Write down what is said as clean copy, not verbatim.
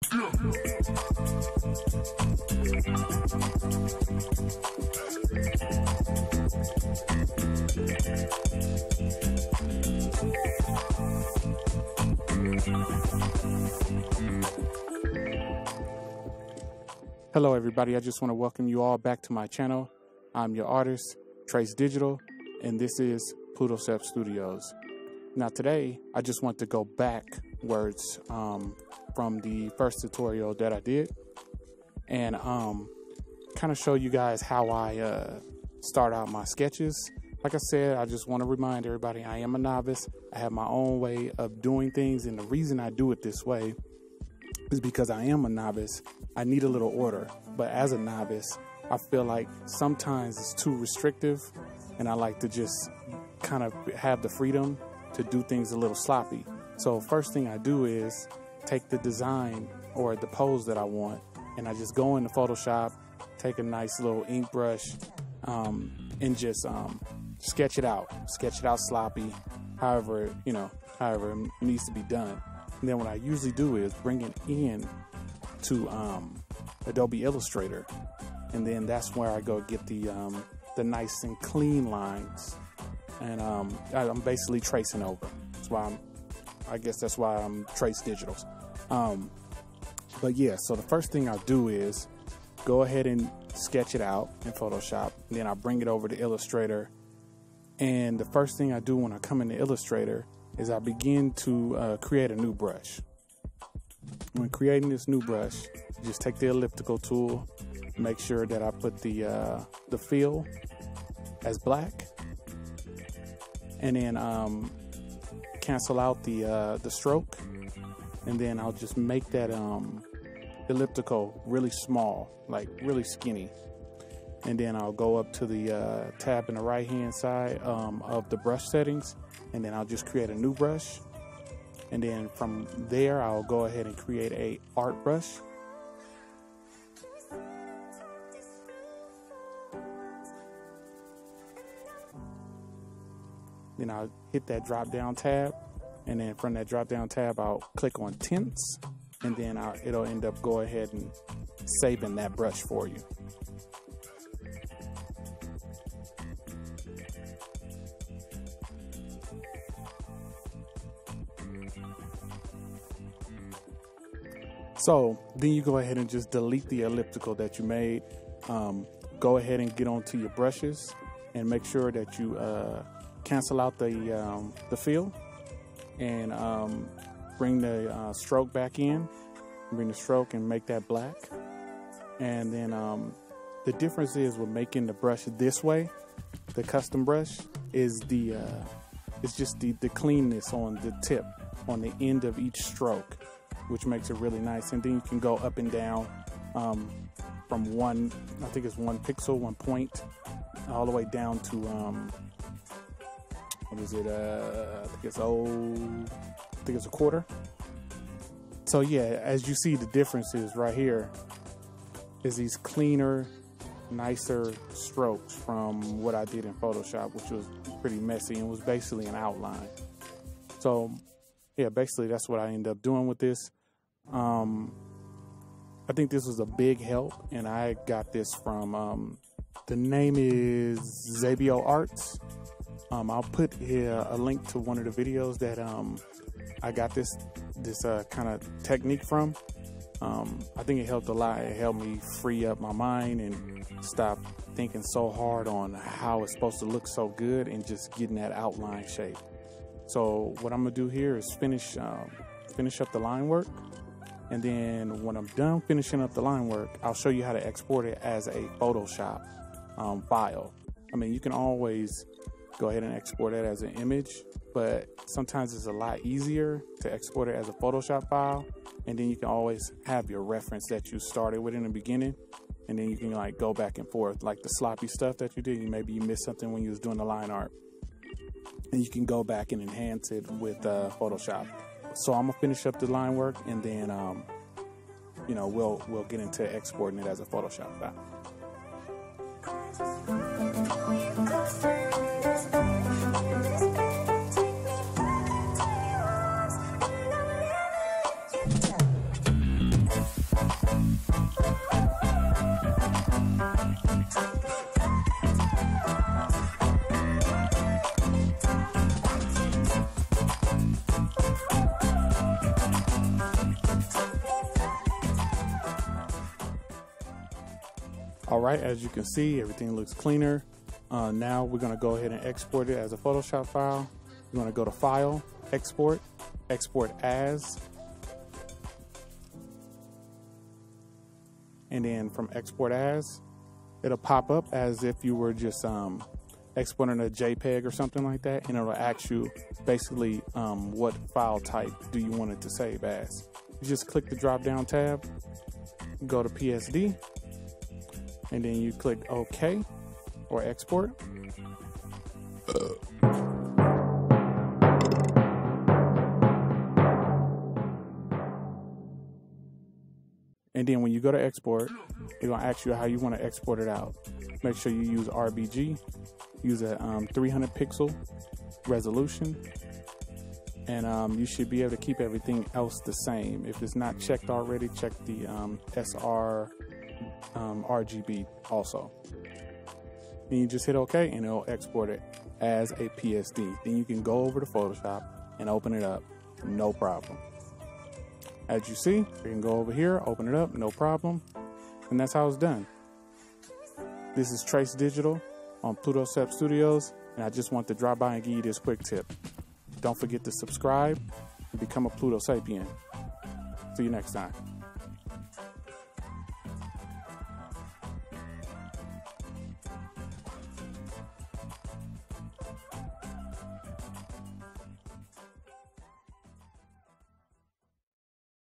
Hello everybody, I just want to welcome you all back to my channel. I'm your artist, Trace Digital, and this is Plutoceptstudios. Now today, I just want to go backwards from the first tutorial that I did and kind of show you guys how I start out my sketches. Like I said, I just want to remind everybody I am a novice. I have my own way of doing things, and the reason I do it this way is because I am a novice. I need a little order, but as a novice, I feel like sometimes it's too restrictive, and I like to just kind of have the freedom to do things a little sloppy. So first thing I do is take the design or the pose that I want, and I just go into Photoshop, take a nice little ink brush, and just sketch it out sloppy, however it needs to be done. And then what I usually do is bring it in to Adobe Illustrator, and then that's where I go get the nice and clean lines, and I'm basically tracing over. That's why I guess that's why I'm Trace Digitals. But yeah, so the first thing I'll do is go ahead and sketch it out in Photoshop, and then I'll bring it over to Illustrator. And the first thing I do when I come into Illustrator is I begin to create a new brush. When creating this new brush, just take the elliptical tool, make sure that I put the fill as black, and then cancel out the stroke, and then I'll just make that elliptical really small, like really skinny. And then I'll go up to the tab in the right hand side of the brush settings, and then I'll just create a new brush. And then from there, I'll go ahead and create a art brush. Then I'll hit that drop down tab, and then from that drop down tab, I'll click on tints, and then it'll end up go ahead and saving that brush for you. So then you go ahead and just delete the elliptical that you made. Go ahead and get onto your brushes and make sure that you cancel out the fill, and bring the stroke back in. Bring the stroke and make that black. And then the difference is with making the brush this way, the custom brush, is it's just the cleanness on the tip, on the end of each stroke, which makes it really nice. And then you can go up and down from one, I think it's 1 pixel, 1 point, all the way down to what is it? I think it's a quarter. So yeah, as you see, the difference is right here is these cleaner, nicer strokes from what I did in Photoshop, which was pretty messy and was basically an outline. So yeah, basically that's what I ended up doing with this. I think this was a big help, and I got this from, the name is Xabio Arts. I'll put here a link to one of the videos that I got this kind of technique from. I think it helped a lot. It helped me free up my mind and stop thinking so hard on how it's supposed to look so good, and just getting that outline shape. So what I'm gonna do here is finish up the line work, and then when I'm done finishing up the line work, I'll show you how to export it as a Photoshop file. I mean, you can always go ahead and export it as an image, but sometimes it's a lot easier to export it as a Photoshop file, and then you can always have your reference that you started with in the beginning, and then you can like go back and forth, like the sloppy stuff that you did. Maybe you missed something when you was doing the line art, and you can go back and enhance it with Photoshop. So I'm gonna finish up the line work, and then we'll get into exporting it as a Photoshop file. All right, as you can see, everything looks cleaner. Now we're gonna go ahead and export it as a Photoshop file. You're gonna go to File, Export, Export As. And then from Export As, it'll pop up as if you were just exporting a JPEG or something like that, and it'll ask you basically what file type do you want it to save as. You just click the drop down tab, go to PSD, and then you click OK or Export. And then when you go to export, it's gonna ask you how you want to export it out. Make sure you use RBG, use a 300 pixel resolution, and you should be able to keep everything else the same. If it's not checked already, check the SR RGB also. Then you just hit OK and it'll export it as a PSD. Then you can go over to Photoshop and open it up, no problem. As you see, you can go over here, open it up, no problem. And that's how it's done. This is Trace Digital on Plutoceptstudios, and I just want to drop by and give you this quick tip. Don't forget to subscribe and become a Pluto Sapien. See you next time.